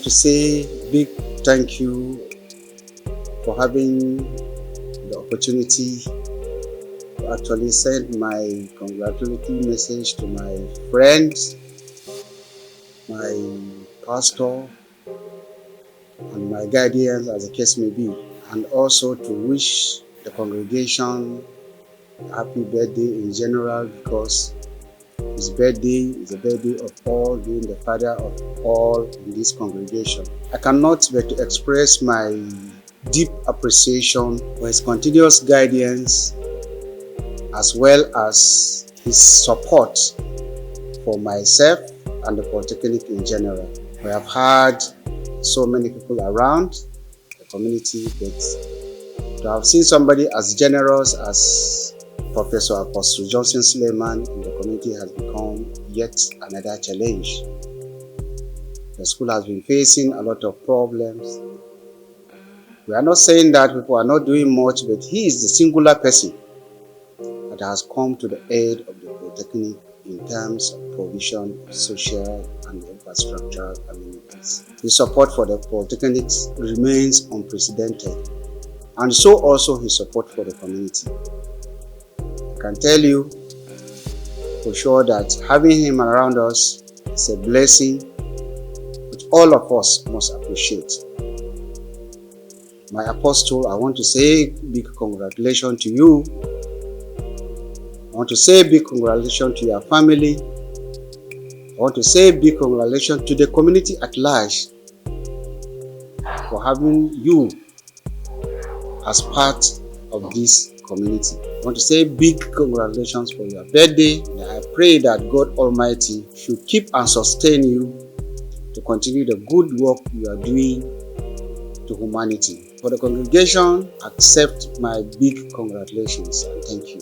to say big thank you for having the opportunity to actually send my congratulatory message to my friends, my pastor, and my guardians, as the case may be, and also to wish the congregation a happy birthday in general, because his birthday is the birthday of all, being the father of all in this congregation. I cannot but to express my deep appreciation for his continuous guidance as well as his support for myself and the Polytechnic in general. We have had so many people around the community, but to have seen somebody as generous as Professor Apostle Johnson Suleiman in the community has become yet another challenge. The school has been facing a lot of problems. We are not saying that people are not doing much, but he is the singular person that has come to the aid of the Polytechnic in terms of provision of social and infrastructural amenities. His support for the Polytechnic remains unprecedented, and so also his support for the community. I can tell you for sure that having him around us is a blessing which all of us must appreciate. My apostle, I want to say big congratulations to you. I want to say big congratulations to your family. I want to say big congratulations to the community at large for having you as part of this community. I want to say big congratulations for your birthday, and I pray that God Almighty should keep and sustain you to continue the good work you are doing to humanity. For the congregation, accept my big congratulations and thank you.